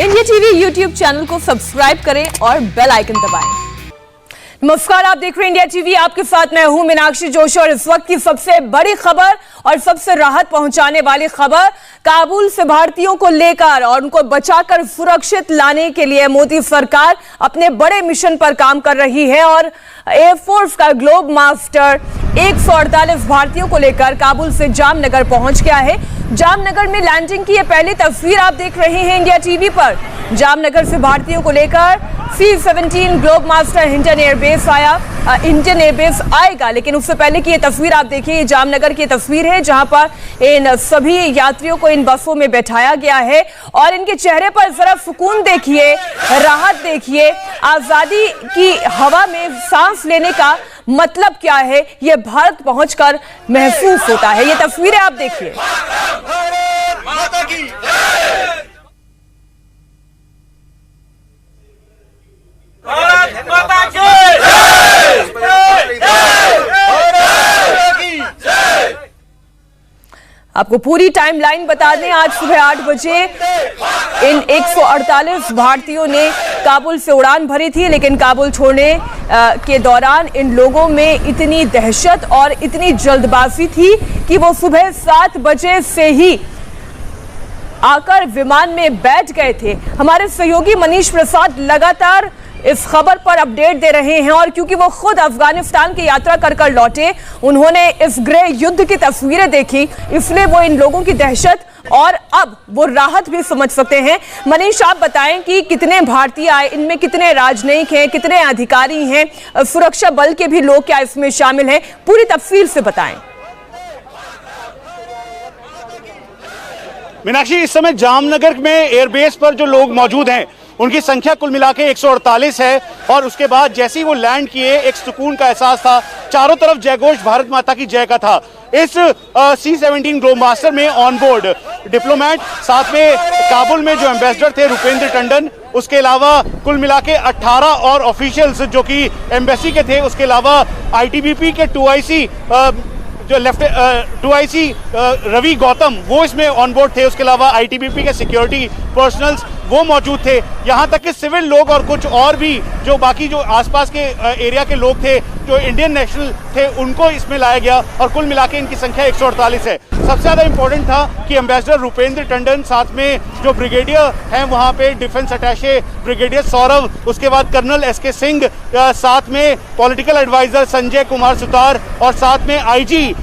India TV YouTube channel को subscribe करें और बेल आइकन दबाएं। नमस्कार, आप देख रहे हैं इंडिया टीवी। आपके साथ मैं हूं मीनाक्षी जोशी और इस वक्त की सबसे बड़ी खबर और सबसे राहत पहुंचाने वाली खबर, काबुल से भारतीयों को लेकर और उनको बचाकर सुरक्षित लाने के लिए मोदी सरकार अपने बड़े मिशन पर काम कर रही है और एयरफोर्स का ग्लोब मास्टर 148 भारतीयों को लेकर काबुल से जामनगर पहुंच गया है। जामनगर में लैंडिंग की ये पहली तस्वीर आप देख रहे हैं इंडिया टीवी पर। जामनगर से भारतीयों को लेकर C-17 globe master Indian airbase आएगा, लेकिन उससे पहले की ये तस्वीर आप देखिए, ये जामनगर की तस्वीर है जहां पर इन सभी यात्रियों को इन बसों में बैठाया गया है और इनके चेहरे पर जरा सुकून देखिए, राहत देखिए। आजादी की हवा में सांस लेने का मतलब क्या है, ये भारत पहुंचकर महसूस होता है। ये तस्वीरें आप देखिए। आपको पूरी टाइमलाइन बता दें, आज सुबह 8 बजे इन 148 भारतीयों ने काबुल से उड़ान भरी थी, लेकिन काबुल छोड़ने के दौरान इन लोगों में इतनी दहशत और इतनी जल्दबाजी थी कि वो सुबह 7 बजे से ही आकर विमान में बैठ गए थे। हमारे सहयोगी मनीष प्रसाद लगातार इस खबर पर अपडेट दे रहे हैं और क्योंकि वो खुद अफगानिस्तान की यात्रा कर लौटे, उन्होंने इस गृह युद्ध की तस्वीरें देखी, इसलिए वो इन लोगों की दहशत और अब वो राहत भी समझ सकते हैं। मनीष, आप बताएं कि कितने भारतीय आए, इनमें कितने राजनयिक हैं, कितने अधिकारी हैं, सुरक्षा बल के भी लोग क्या इसमें शामिल हैं, पूरी तफसील से बताएं। मीनाक्षी, इस समय जामनगर में एयरबेस पर जो लोग मौजूद हैं उनकी संख्या कुल मिला के 148 है और उसके बाद जैसे ही वो लैंड किए एक सुकून का एहसास था, चारों तरफ जयघोष भारत माता की जय का था। इस C-17 ग्लोब मास्टर में ऑन बोर्ड डिप्लोमेट, साथ में काबुल में जो एम्बेसडर थे रुपेंद्र टंडन, उसके अलावा कुल मिला के 18 और ऑफिशियल्स जो कि एम्बेसी के थे, उसके अलावा ITBP के 2IC जो लेफ्ट 2IC रवि गौतम वो इसमें ऑन बोर्ड थे, उसके अलावा ITBP के सिक्योरिटी पर्सनल्स वो मौजूद थे, यहाँ तक कि सिविल लोग और कुछ और भी जो बाकी जो आसपास के एरिया के लोग थे जो इंडियन नेशनल थे उनको इसमें लाया गया और कुल मिला के इनकी संख्या 148 है। सबसे ज़्यादा इंपॉर्टेंट था कि एम्बेसडर रुपेंद्र टंडन, साथ में जो ब्रिगेडियर हैं वहाँ पे डिफेंस अटैचे ब्रिगेडियर सौरभ, उसके बाद कर्नल SK सिंह, साथ में पॉलिटिकल एडवाइजर संजय कुमार सुतार और साथ में IG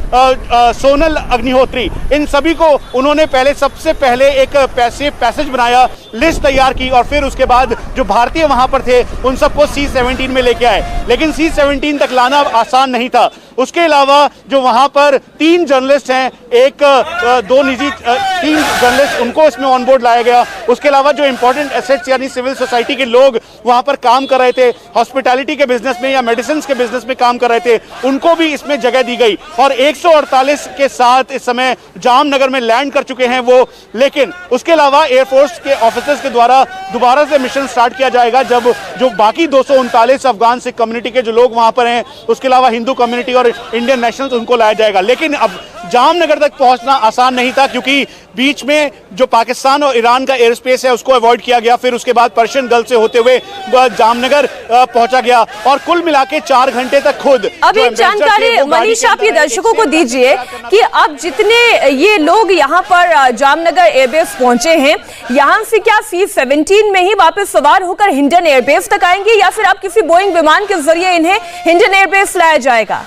सोनल अग्निहोत्री, इन सभी को उन्होंने सबसे पहले एक पैसेज बनाया, लिस्ट तैयार की और फिर उसके बाद जो भारतीय वहां पर थे उन सबको C-17 में लेके आए। लेकिन C-17 तक लाना आसान नहीं था। उसके अलावा जो वहां पर 3 जर्नलिस्ट हैं, दो निजी 3 जर्नलिस्ट, उनको इसमें ऑन बोर्ड लाया गया। उसके अलावा जो इंपॉर्टेंट एसेट्स यानी सिविल सोसाइटी के लोग वहां पर काम कर रहे थे, हॉस्पिटैलिटी के बिजनेस में या मेडिसिन के बिजनेस में काम कर रहे थे, उनको भी इसमें जगह दी गई और 148 के साथ इस समय जामनगर में लैंड कर चुके हैं वो। लेकिन उसके अलावा एयरफोर्स के ऑफिसर्स के द्वारा दोबारा से मिशन स्टार्ट किया जाएगा जब जो बाकी 239 अफगान सिख कम्युनिटी के जो लोग वहां पर हैं, उसके अलावा हिंदू कम्युनिटी और इंडियन नेशनल्स, उनको लाया जाएगा। लेकिन अब जामनगर तक पहुंचना आसान नहीं था क्योंकि बीच में जो पाकिस्तान और ईरान का एयर स्पेस है उसको अवॉइड किया गया, फिर उसके बाद पर्शियन गल्फ से होते हुए जामनगर पहुंचा गया और कुल मिला के 4 घंटे तक खुद। अब एक जानकारी मनीष आप ये दर्शकों को दीजिए कि अब जितने ये लोग यहाँ पर जामनगर एयरबेस पहुंचे हैं, यहाँ से क्या C-17 में ही वापस सवार होकर हिंडन एयरबेस तक आएंगे या फिर आप किसी बोइंग विमान के जरिए इन्हें हिंडन एयरबेस लाया जाएगा?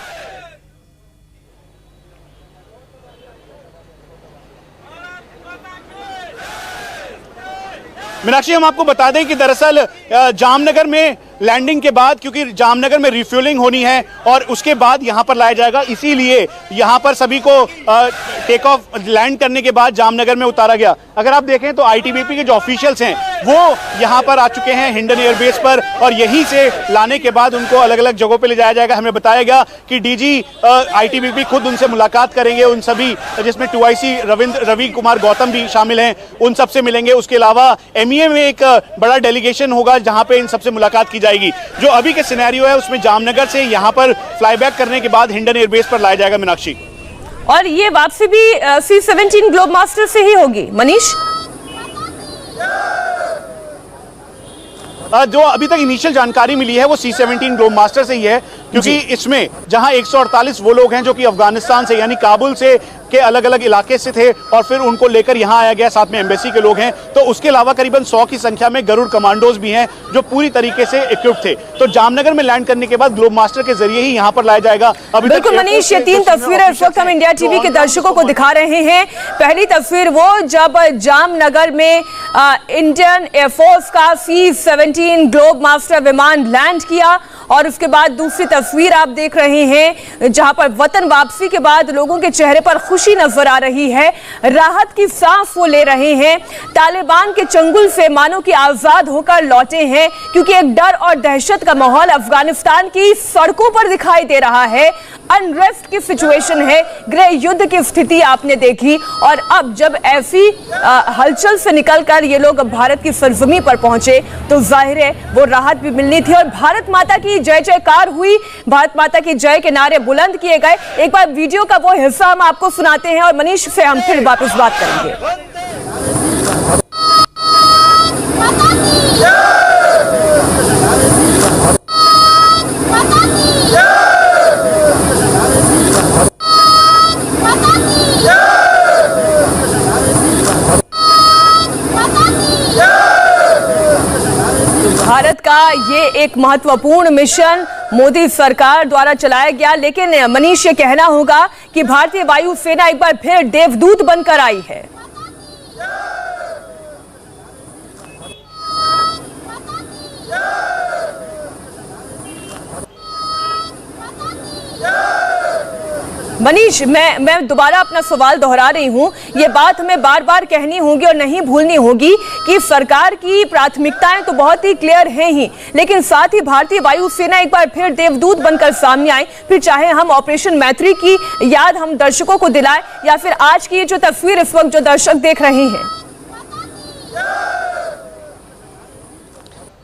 मीनाक्षी, हम आपको बता दें कि दरअसल जामनगर में लैंडिंग के बाद, क्योंकि जामनगर में रिफ्यूलिंग होनी है और उसके बाद यहां पर लाया जाएगा, इसीलिए यहां पर सभी को टेक ऑफ लैंड करने के बाद जामनगर में उतारा गया। अगर आप देखें तो ITBP के जो ऑफिशियल्स हैं वो यहां पर आ चुके हैं हिंडन एयरबेस पर और यहीं से लाने के बाद उनको अलग अलग जगहों पे ले जाया जाएगा। हमें बताया गया कि DG ITBP खुद उनसे मुलाकात करेंगे, उन सभी जिसमें 2IC रवि कुमार गौतम भी शामिल हैं, उन सबसे मिलेंगे। उसके अलावा MEA में एक बड़ा डेलीगेशन होगा जहां पे इन सबसे मुलाकात की जाएगी। जो अभी के सिनेरियो है उसमें जामनगर से यहां पर फ्लाईबैक करने के बाद हिंडन एयरबेस पर लाया जाएगा। मीनाक्षी, और ये वापसी भी C-17 ग्लोब मास्टर से ही होगी। मनीष, जो अभी तक इनिशियल जानकारी मिली है वो C-17 ग्लोबमास्टर से ही है, क्योंकि इसमें जहां 148 वो लोग हैं जो कि अफगानिस्तान से यानी काबुल से के अलग अलग इलाके से थे और फिर उनको लेकर यहां आया गया, साथ में एम्बेसी के लोग हैं, तो उसके अलावा करीबन 100 की संख्या में गरुड़ कमांडोज भी हैं जो पूरी तरीके से इक्विप्ड थे। तो जामनगर में लैंड करने के बाद ग्लोबमास्टर के जरिए ही यहां पर लाया जाएगा। अभी बिल्कुल मनीष, ये 3 तस्वीरें इस वक्त हम इंडिया टीवी के दर्शकों को दिखा रहे हैं। पहली तस्वीर वो जब जामनगर में इंडियन एयरफोर्स का C-17 ग्लोबमास्टर विमान लैंड किया, और उसके बाद दूसरी तस्वीर आप देख रहे हैं जहां पर वतन वापसी के बाद लोगों के चेहरे पर खुशी नजर आ रही है, राहत की सांस वो ले रहे हैं। तालिबान के चंगुल से मानो कि आजाद होकर लौटे हैं, क्योंकि एक डर और दहशत का माहौल अफगानिस्तान की सड़कों पर दिखाई दे रहा है। अनरेस्ट की सिचुएशन है, गृह युद्ध की स्थिति आपने देखी, और अब जब ऐसी हलचल से निकलकर ये लोग भारत की सरजमी पर पहुंचे तो जाहिर है वो राहत भी मिलनी थी, और भारत माता की जय जयकार हुई, भारत माता की जय के नारे बुलंद किए गए। एक बार वीडियो का वो हिस्सा हम आपको सुनाते हैं और मनीष से हम फिर वापस बात करेंगे। भारत का ये एक महत्वपूर्ण मिशन मोदी सरकार द्वारा चलाया गया, लेकिन मनीष ये कहना होगा कि भारतीय वायुसेना एक बार फिर देवदूत बनकर आई है। मनीष, मैं दोबारा अपना सवाल दोहरा रही हूं, ये बात हमें बार बार कहनी होगी और नहीं भूलनी होगी कि सरकार की प्राथमिकताएं तो बहुत ही क्लियर हैं ही, लेकिन साथ ही भारतीय वायुसेना एक बार फिर देवदूत बनकर सामने आए। फिर चाहे हम ऑपरेशन मैत्री की याद हम दर्शकों को दिलाएं या फिर आज की ये जो तस्वीर इस वक्त जो दर्शक देख रहे हैं।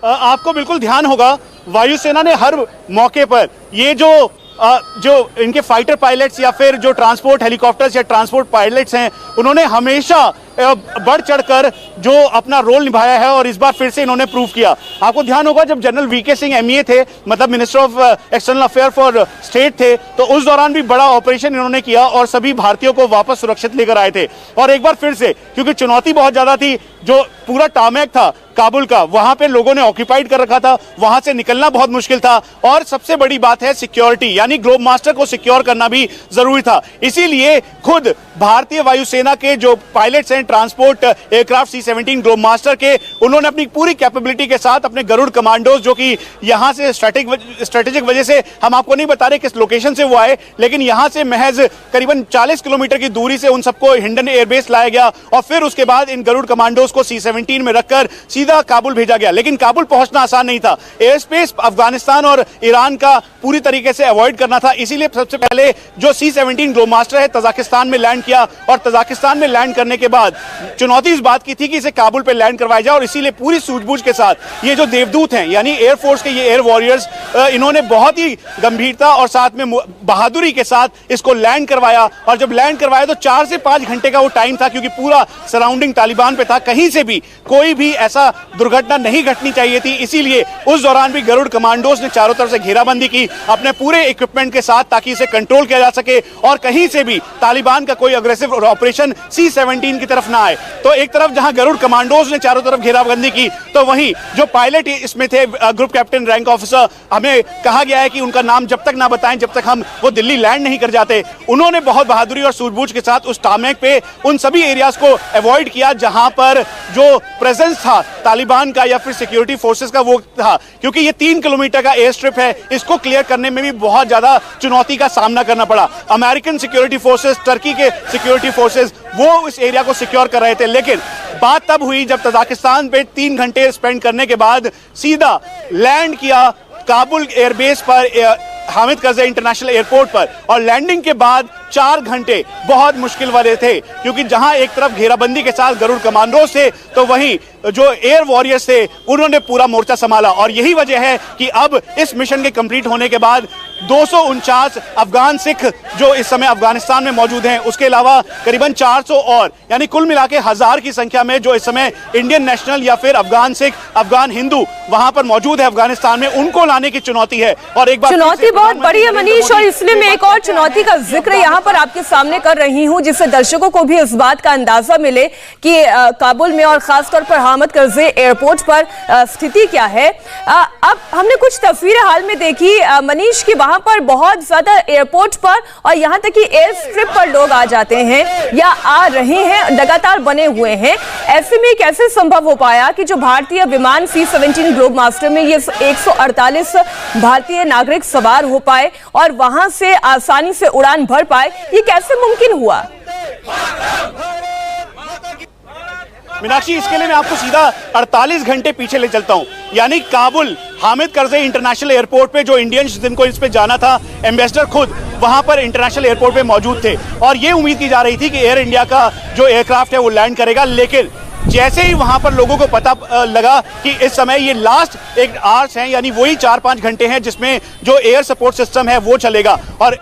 आपको बिल्कुल ध्यान होगा वायुसेना ने हर मौके पर ये जो इनके फाइटर पायलट्स या फिर जो ट्रांसपोर्ट हेलीकॉप्टर्स या ट्रांसपोर्ट पायलट्स हैं, उन्होंने हमेशा बढ़ चढ़कर जो अपना रोल निभाया है और इस बार फिर से इन्होंने प्रूव किया। आपको ध्यान होगा जब जनरल वीके सिंह MEA थे, मतलब minister of external affair for state थे, तो उस दौरान भी बड़ा ऑपरेशन इन्होंने किया और सभी भारतीयों को वापस सुरक्षित लेकर आए थे। और एक बार फिर से, क्योंकि चुनौती बहुत ज्यादा थी, जो पूरा टारमैक था काबुल का, वहां पे लोगों ने ऑक्यूपाइड कर रखा था, वहां से निकलना बहुत मुश्किल था, और सबसे बड़ी बात है सिक्योरिटी, यानी ग्लोबमास्टर को सिक्योर करना भी जरूरी था। इसीलिए खुद भारतीय वायुसेना के जो पायलट्स हैं ट्रांसपोर्ट एयरक्राफ्ट C-17 ग्लोबमास्टर के, उन्होंने अपनी पूरी कैपेबिलिटी के साथ अपने गरुड़ कमांडोज, जो कि यहां से स्ट्रेटेजिक वजह से हम आपको नहीं बता रहे किस लोकेशन से वो आए, लेकिन यहां से महज करीबन 40 किलोमीटर की दूरी से उन सबको हिंडन एयरबेस लाया गया और फिर उसके बाद इन गरुड़ कमांडोज को C-17 में रखकर सीधा काबुल भेजा गया। लेकिन काबुल पहुंचना आसान नहीं था, एयर स्पेस अफगानिस्तान और ईरान का पूरी तरीके से अवॉइड करना था। इसीलिए सबसे पहले जो C-17 ग्लोबमास्टर है तजाकिस्तान में लैंड किया, और तजाकिस्तान में लैंड करने के बाद चुनौती इस बात की थी कि इसे काबुल पे लैंड करवाया जाए, और इसीलिए पूरी सूझबूझ के साथ ये जो देवदूत हैं यानी एयरफोर्स के ये एयर वॉरियर्स, इन्होंने बहुत ही गंभीरता और साथ में बहादुरी के साथ इसको लैंड करवाया। और जब लैंड करवाया तो 4 से 5 घंटे का वो टाइम था, क्योंकि पूरा सराउंडिंग तालिबान पे था, कहीं से भी कोई भी ऐसा दुर्घटना नहीं घटनी चाहिए थी। इसीलिए उस दौरान भी गरुड़ कमांडोज ने चारों तरफ से घेराबंदी की अपने पूरे इक्विपमेंट के साथ, ताकि इसे कंट्रोल किया जा सके और कहीं से भी तालिबान का कोई अग्रेसिव ऑपरेशन C-17 की तरफ ना आए। तो एक तरफ जहां गरुड़ कमांडोज ने चारों तरफ घेराबंदी की, तो वहीं जो पायलट इसमें थे ग्रुप कैप्टन रैंक ऑफिसर, हमें कहा गया है कि उनका नाम जब तक ना बताएं जब तक हम वो दिल्ली लैंड नहीं कर जाते। उन्होंने बहुत बहादुरी और सूझबूझ के साथ उस टारमैक पे उन सभी एरियाज को अवॉइड किया जहां पर जो प्रेजेंस था तालिबान का या फिर सिक्योरिटी फोर्सेस का वो था, क्योंकि ये 3 किलोमीटर का एयर स्ट्रिप है, इसको क्लियर करने में भी बहुत ज्यादा चुनौती का सामना करना पड़ा। अमेरिकन सिक्योरिटी फोर्सेस, टर्की के सिक्योरिटी फोर्सेस, वो इस एरिया को सिक्योर कर रहे थे। लेकिन बात तब हुई जब तजाकिस्तान पे 3 घंटे स्पेंड करने के बाद सीधा लैंड किया काबुल एयरबेस पर, हामिद करज़ई इंटरनेशनल एयरपोर्ट पर, और लैंडिंग के बाद 4 घंटे बहुत मुश्किल वाले थे, क्योंकि जहां एक तरफ घेराबंदी के साथ गरुड़ कमांडोज थे, तो वहीं जो एयर वॉरियर्स थे उन्होंने पूरा मोर्चा संभाला। और यही वजह है कि अब इस मिशन के कंप्लीट होने के बाद 249 अफगान सिख जो इस समय अफगानिस्तान में मौजूद हैं, उसके अलावा करीबन 400 और, यानी कुल मिला के 1000 की संख्या में जो इस समय इंडियन नेशनल या फिर अफगान सिख, अफगान हिंदू वहां पर मौजूद है अफगानिस्तान में, उनको लाने की चुनौती है। और एक बार चुनौती बहुत बड़ी है मनीष, और इसलिए मैं एक और चुनौती का जिक्र यहाँ पर आपके सामने कर रही हूँ, जिससे दर्शकों को भी इस बात का अंदाजा मिले कि काबुल में और खासतौर पर हामिद करज़ई एयरपोर्ट पर स्थिति क्या है। अब हमने कुछ तस्वीरें हाल में देखी मनीष की, वहां पर बहुत ज्यादा एयरपोर्ट पर और यहाँ तक कि एयर स्ट्रिप पर लोग आ जाते हैं या आ रहे हैं, लगातार बने हुए हैं। ऐसे में कैसे संभव हो पाया कि जो भारतीय विमान C-17 ग्लोब मास्टर में ये 148 भारतीय नागरिक सवार हो पाए और वहां से आसानी से उड़ान भर पाए, ये कैसे मुमकिन हुआ? मीनाक्षी, इसके लिए मैं आपको सीधा 48 घंटे पीछे ले चलता हूं, यानी काबुल हामिद करज़ई इंटरनेशनल एयरपोर्ट पे जो इंडियंस जिनको इस पे जाना था, एम्बेसडर खुद वहां पर इंटरनेशनल एयरपोर्ट पे मौजूद थे और ये उम्मीद की जा रही थी कि एयर इंडिया का जो एयरक्राफ्ट है वो लैंड करेगा। लेकिन जैसे ही वहां पर लोगों को पता लगा कि इस समय ये लास्ट एक आवर्स हैं, यानी वही 4-5 घंटे हैं जिसमें जो एयर सपोर्ट सिस्टम है वो चलेगा और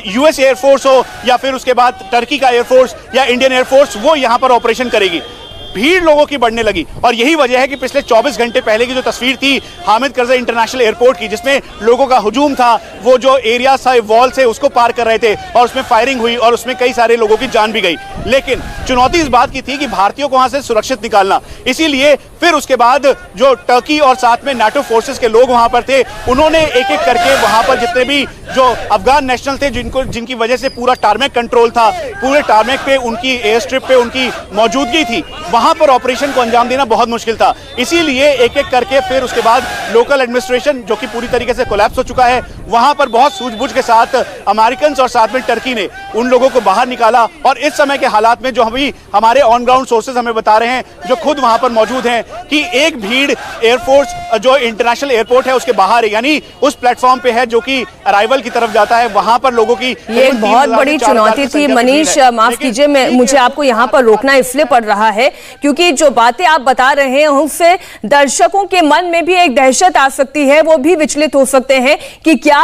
यूएस एयरफोर्स हो या फिर उसके बाद टर्की का एयरफोर्स या इंडियन एयरफोर्स, वो यहां पर ऑपरेशन करेगी। भीड़ लोगों की बढ़ने लगी और यही वजह है कि पिछले 24 घंटे पहले की जो तस्वीर थी हामिद करज़ई इंटरनेशनल एयरपोर्ट की, जिसमें लोगों का हुजूम था, वो जो एरिया था वॉल से उसको पार कर रहे थे और उसमें फायरिंग हुई और उसमें कई सारे लोगों की जान भी गई। लेकिन चुनौती इस बात की थी कि भारतीयों को वहां से सुरक्षित निकालना, इसीलिए फिर उसके बाद जो टर्की और साथ में नाटो फोर्सेस के लोग वहां पर थे, उन्होंने एक एक करके वहां पर जितने भी जो अफगान नेशनल थे जिनकी वजह से पूरा टारमेक कंट्रोल था, पूरे टारमेक पे उनकी एयर स्ट्रिप पे उनकी मौजूदगी थी, वहां पर ऑपरेशन को अंजाम देना बहुत मुश्किल था। इसीलिए एक एक करके फिर उसके बाद लोकल एडमिनिस्ट्रेशन जो कि पूरी तरीके से कोलैप्स हो चुका है, वहां पर बहुत सूझबूझ के साथ अमेरिकन और साथ में टर्की ने उन लोगों को बाहर निकाला। और इस समय के हालात में जो अभी हमारे ऑन ग्राउंड सोर्सेज हमें बता रहे हैं, जो खुद वहां पर मौजूद हैं, कि एक भीड़ एयरफोर्स जो इंटरनेशनल एयरपोर्ट है उसके बाहर है, यानी उस प्लेटफॉर्म पे है जो कि अराइवल की तरफ जाता है, वहां पर लोगों की ये बहुत बड़ी चुनौती थी मनीष। माफ कीजिए, मुझे आपको यहाँ पर रोकना इसलिए पड़ रहा है क्योंकि जो बातें आप बता रहे हैं उससे दर्शकों के मन में भी एक दहशत आ सकती है, वो भी विचलित हो सकते हैं कि क्या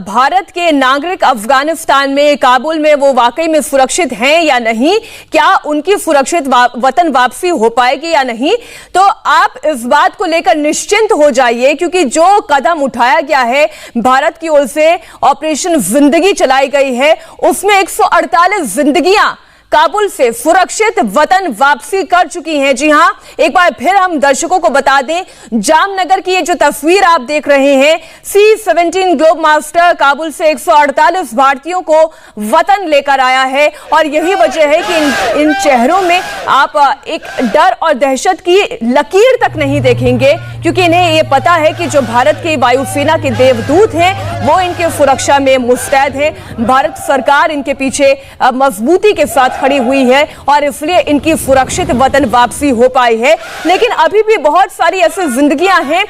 भारत के नागरिक अफगानिस्तान में, काबुल में वो वाकई में सुरक्षित हैं या नहीं, क्या उनकी सुरक्षित वतन वापसी हो पाएगी या नहीं। तो आप इस बात को लेकर निश्चिंत हो जाइए क्योंकि जो कदम उठाया गया है भारत की ओर से, ऑपरेशन जिंदगी चलाई गई है, उसमें 148 जिंदगियां काबुल से सुरक्षित वतन वापसी कर चुकी हैं। जी हां, एक बार फिर हम दर्शकों को बता दें, जामनगर की ये जो तस्वीर आप देख रहे हैं, C-17 ग्लोब मास्टर काबुल से 148 भारतीयों को वतन लेकर आया है और यही वजह है कि इन चेहरों में आप एक डर और दहशत की लकीर तक नहीं देखेंगे क्योंकि इन्हें ये पता है कि जो भारत की वायुसेना के देवदूत हैं वो इनके सुरक्षा में मुस्तैद है। भारत सरकार इनके पीछे मजबूती के साथ खड़ी हुई है और इसलिए इनकी सुरक्षित वतन वापसी हो पाई है। लेकिन अभी भी बहुत सारी ऐसी जिंदगियां हैं,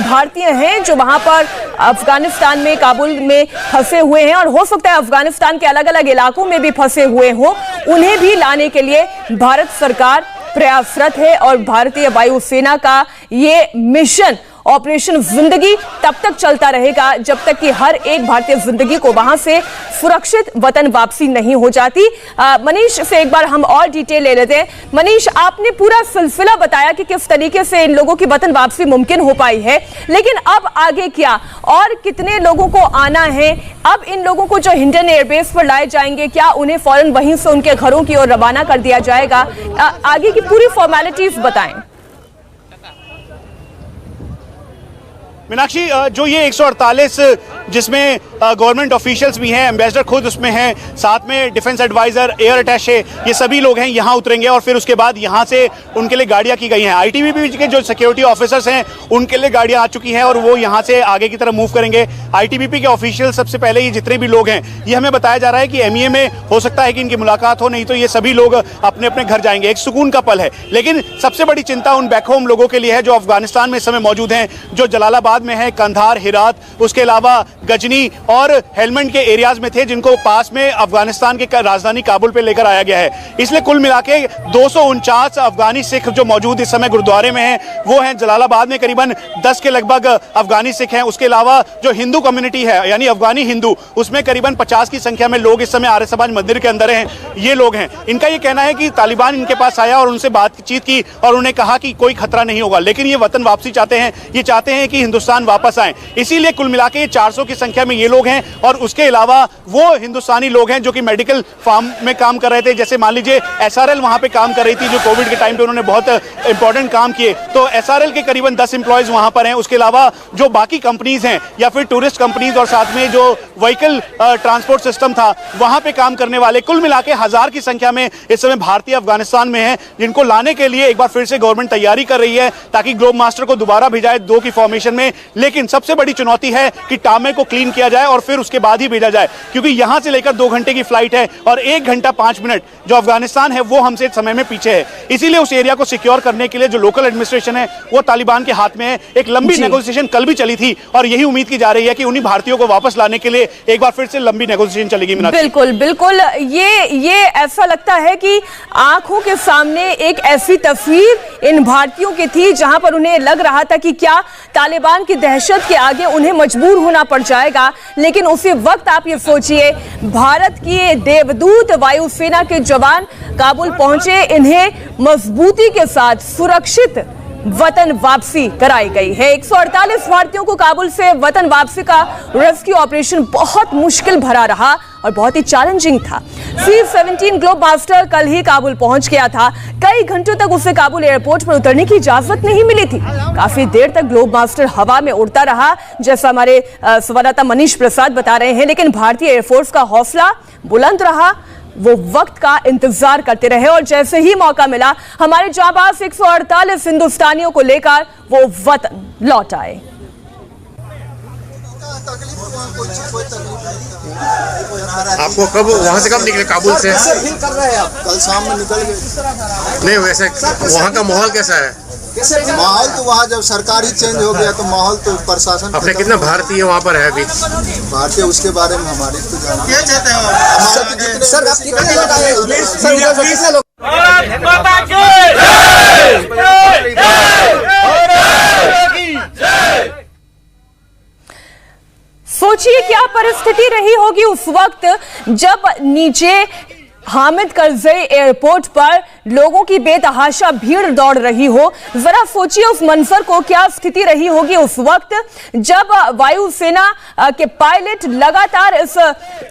भारतीय हैं जो वहां पर अफगानिस्तान में, काबुल में फंसे हुए हैं और हो सकता है अफगानिस्तान के अलग अलग इलाकों में भी फंसे हुए हों। उन्हें भी लाने के लिए भारत सरकार प्रयासरत है और भारतीय वायुसेना का ये मिशन ऑपरेशन जिंदगी तब तक चलता रहेगा जब तक कि हर एक भारतीय जिंदगी को वहां से सुरक्षित वतन वापसी नहीं हो जाती। मनीष से एक बार हम और डिटेल ले लेते हैं। मनीष, आपने पूरा सिलसिला बताया कि किस तरीके से इन लोगों की वतन वापसी मुमकिन हो पाई है, लेकिन अब आगे क्या और कितने लोगों को आना है? अब इन लोगों को जो हिंडन एयरबेस पर लाए जाएंगे, क्या उन्हें फौरन वहीं से उनके घरों की ओर रवाना कर दिया जाएगा? आगे की पूरी फॉर्मेलिटीज बताएं। मीनाक्षी, जो ये 148 जिसमें गवर्नमेंट ऑफिशियल्स भी हैं, एम्बेसडर खुद उसमें हैं, साथ में डिफेंस एडवाइजर, एयर अटैचे, ये सभी लोग हैं, यहाँ उतरेंगे और फिर उसके बाद यहाँ से उनके लिए गाड़ियाँ की गई हैं। आईटीबीपी के जो सिक्योरिटी ऑफिसर्स हैं उनके लिए गाड़ियाँ आ चुकी हैं और वो यहाँ से आगे की तरफ मूव करेंगे। आईटीबीपी के ऑफिशियल सबसे पहले ये जितने भी लोग हैं, ये हमें बताया जा रहा है कि एमईए में हो सकता है कि इनकी मुलाकात हो, नहीं तो ये सभी लोग अपने अपने घर जाएंगे। एक सुकून का पल है। लेकिन सबसे बड़ी चिंता उन बैक होम लोगों के लिए है जो अफगानिस्तान में इस समय मौजूद हैं, जो जलालाबाद में है, कंधार, हेरात, उसके अलावा गजनी और हेलमंड के एरियाज में थे, जिनको पास में अफगानिस्तान के राजधानी काबुल पे लेकर आया गया है। इसलिए कुल मिला के 249 अफगानी सिख जो मौजूद इस समय गुरुद्वारे में हैं वो हैं। जलालाबाद में करीबन 10 के लगभग अफगानी सिख हैं। उसके अलावा जो हिंदू कम्युनिटी है यानी अफगानी हिंदू, उसमें करीबन 50 की संख्या में लोग इस समय आर्य समाज मंदिर के अंदर हैं। ये लोग हैं। इनका ये कहना है कि तालिबान इनके पास आया और उनसे बातचीत की और उन्हें कहा कि कोई खतरा नहीं होगा, लेकिन ये वतन वापसी चाहते हैं। ये चाहते हैं कि हिंदुस्तान वापस आए। इसीलिए कुल मिला के 400 की संख्या में ये लोग हैं। और उसके अलावा वो हिंदुस्तानी लोग हैं जो कि मेडिकल फार्म में काम कर रहे थे। जैसे मान लीजिए SRL वहां पे काम कर रही थी, जो कोविड के टाइम पे उन्होंने बहुत इंपॉर्टेंट काम किए, तो SRL के करीबन 10 एम्प्लॉयज वहां पर हैं। उसके अलावा जो बाकी कंपनीज हैं या फिर टूरिस्ट कंपनीज और साथ में जो व्हीकल ट्रांसपोर्ट सिस्टम था वहां पे काम करने वाले कुल मिला के 1000 की संख्या में इस समय भारतीय अफगानिस्तान में हैं, जिनको लाने के लिए एक बार फिर से गवर्नमेंट तैयारी कर रही है ताकि ग्लोब मास्टर को दोबारा भेजा जाए 2 की फॉर्मेशन में। लेकिन सबसे बड़ी चुनौती है कि टामे को क्लीन किया जाए और फिर उसके बाद ही भेजा जाए, क्योंकि यहां से लेकर 2 घंटे की फ्लाइट है और 1 घंटा 5 मिनट जो अफगानिस्तान है वो हमसे समय में पीछे है। इसीलिए उस एरिया को सिक्योर करने के लिए जो लोकल एडमिनिस्ट्रेशन है वो तालिबान के हाथ में है। एक लंबी नेगोशिएशन कल भी चली थी और यही उम्मीद की जा रही है कि उन्हीं भारतीयों को वापस लाने के लिए एक बार फिर से लंबी नेगोशिएशन चलेगी। बिल्कुल बिल्कुल, ये ऐसा लगता है कि आंखों के सामने एक ऐसी तस्वीर इन भारतीयों की थी जहां पर उन्हें लग रहा था कि क्या तालिबान की दहशत के आगे उन्हें मजबूर होना पड़ जाएगा। लेकिन उसी वक्त आप ये सोचिए, भारत की देवदूत वायुसेना के जवान काबुल पहुंचे, इन्हें मजबूती के साथ सुरक्षित वतन वापसी कराई गई है। 148 भारतीयों को काबुल से वतन वापसी का रेस्क्यू ऑपरेशन बहुत मुश्किल भरा रहा और बहुत ही चैलेंजिंग था। C-17 ग्लोब मास्टर कल ही काबुल पहुंच गया था। कई घंटों तक उसे काबुल एयरपोर्ट पर उतरने की इजाजत नहीं मिली थी। काफी देर तक ग्लोब मास्टर हवा में उड़ता रहा, जैसा हमारे संवाददाता मनीष प्रसाद बता रहे हैं। लेकिन भारतीय एयरफोर्स का हौसला बुलंद रहा, वो वक्त का इंतजार करते रहे और जैसे ही मौका मिला हमारे जाबाज 148 हिंदुस्तानियों को लेकर वो वतन लौट आए। आपको कब वहाँ से कब निकले काबुल से? कर रहे हैं आप? कल शाम में निकल गए। नहीं, वैसे वहाँ का माहौल कैसा है? माहौल तो वहाँ जब सरकार ही चेंज हो गया तो माहौल तो प्रशासन। अपने कितने भारतीय वहाँ पर है अभी? भारतीय उसके बारे में हमारे तो जानते क्या चाहते हैं सर, आप कितने लोग आए? कितने लोग? सोचिए क्या परिस्थिति रही होगी उस वक्त जब नीचे हामिद करजई एयरपोर्ट पर लोगों की बेतहाशा भीड़ दौड़ रही हो। जरा सोचिए उस मंजर को, क्या स्थिति रही होगी उस वक्त जब वायुसेना के पायलट लगातार इस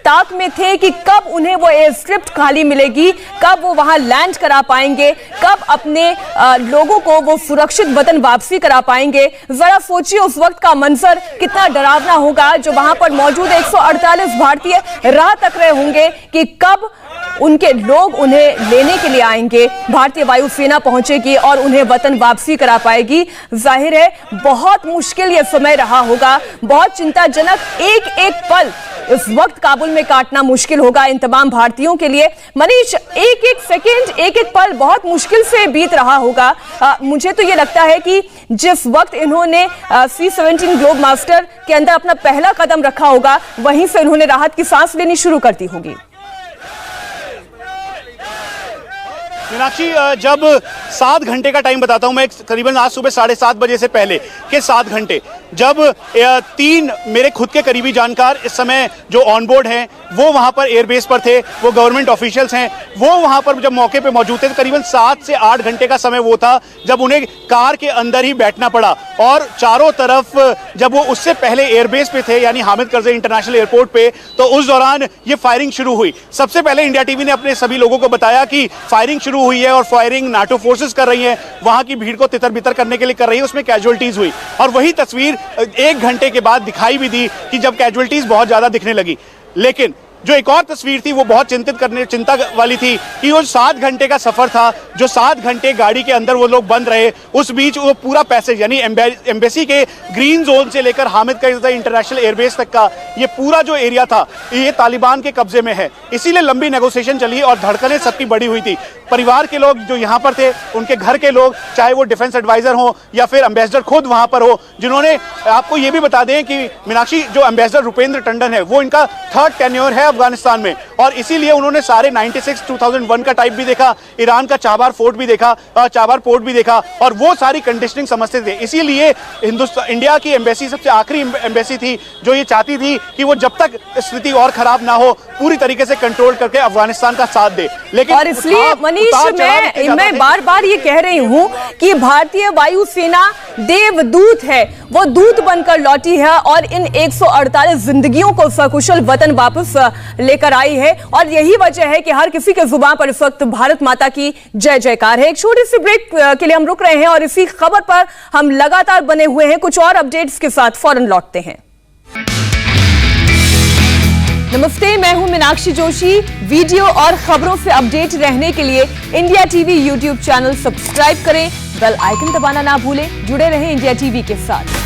ताक में थे कि कब उन्हें वो एयर स्ट्रिप खाली मिलेगी, कब वो वहां लैंड करा पाएंगे, कब अपने लोगों को वो सुरक्षित वतन वापसी करा पाएंगे। जरा सोचिए उस वक्त का मंजर कितना डरावना होगा, जो वहां पर मौजूद 148 भारतीय राह तक रहे होंगे कि कब उनके लोग उन्हें लेने के लिए आएंगे, भारतीय वायुसेना पहुंचेगी और उन्हें वतन वापसी करा पाएगी। जाहिर है बहुत मुश्किल यह समय रहा होगा, बहुत चिंताजनक। एक एक पल इस वक्त काबुल में काटना मुश्किल होगा इन तमाम भारतीयों के लिए। मनीष, एक एक सेकेंड, एक एक पल बहुत मुश्किल से बीत रहा होगा। मुझे तो ये लगता है कि जिस वक्त इन्होंने C-17 ग्लोब मास्टर के अंदर अपना पहला कदम रखा होगा, वहीं से इन्होंने राहत की सांस लेनी शुरू कर दी होगी। मीनाक्षी, जब 7 घंटे का टाइम बताता हूं मैं, करीबन आज सुबह 7:30 बजे से पहले के 7 घंटे, जब 3 मेरे खुद के करीबी जानकार इस समय जो ऑन बोर्ड हैं वो वहां पर एयरबेस पर थे, वो गवर्नमेंट ऑफिशियल्स हैं, वो वहां पर जब मौके पे मौजूद थे तो करीबन 7 से 8 घंटे का समय वो था जब उन्हें कार के अंदर ही बैठना पड़ा। और चारों तरफ जब वो उससे पहले एयरबेस पे थे यानी हामिद करजई इंटरनेशनल एयरपोर्ट पे, तो उस दौरान ये फायरिंग शुरू हुई। सबसे पहले इंडिया टीवी ने अपने सभी लोगों को बताया कि फायरिंग शुरू हुई है और फायरिंग नाटो फोर्सेस कर रही हैं, वहां की भीड़ को तितर बितर करने के लिए कर रही है, उसमें कैजुअल्टीज हुई। और वही तस्वीर 1 घंटे के बाद दिखाई भी दी कि जब कैजुअल्टीज बहुत ज्यादा दिखने लगी। लेकिन जो एक और तस्वीर थी वो बहुत चिंता वाली थी कि वो 7 घंटे का सफर था, जो 7 घंटे गाड़ी के अंदर वो लोग बंद रहे, उस बीच वो पूरा पैसेज यानी एम्बेसी के ग्रीन जोन से लेकर हामिद करज़ई इंटरनेशनल एयरबेस तक का ये पूरा जो एरिया था ये तालिबान के कब्जे में है। इसीलिए लंबी नेगोशिएशन चली और धड़कनें सबकी बढ़ी हुई थी। परिवार के लोग जो यहाँ पर थे, उनके घर के लोग, चाहे वो डिफेंस एडवाइजर हो या फिर एम्बेसडर खुद वहाँ पर हो, जिन्होंने, आपको ये भी बता दें कि मीनाक्षी, जो एम्बेसडर रुपेंद्र टंडन है वो इनका 3rd टेन्योर है अफगानिस्तान में, और इसीलिए उन्होंने सारे 96 2001 का टाइप भी देखा, ईरान का चाबार फोर्ट भी देखा, चाबार पोर्ट भी देखा, और वो सारी कंडीशनिंग समझते थे। इसीलिए इंडिया की एम्बेसी सबसे आखिरी एम्बेसी थी जो ये चाहती थी कि वो जब तक स्थिति और खराब ना हो पूरी तरीके से कंट्रोल करके अफगानिस्तान का साथ दे। लेकिन और इसलिए मनीष, मैं बार बार ये कह रही हूं कि भारतीय वायुसेना देवदूत है, वो दूत बनकर लौटी है और इन 148 जिंदगियों को सकुशल वतन वापस लेकर आई है, और यही वजह है कि हर किसी के जुबान पर इस वक्त भारत माता की जय जयकार है। एक छोटी सी ब्रेक के लिए हम रुक रहे हैं और इसी खबर पर हम लगातार बने हुए हैं। कुछ और अपडेट्स के साथ फौरन लौटते हैं। नमस्ते, मैं हूं मीनाक्षी जोशी। वीडियो और खबरों से अपडेट रहने के लिए India TV YouTube channel subscribe करें, बेल आइकन दबाना ना भूलें। जुड़े रहें इंडिया टीवी के साथ।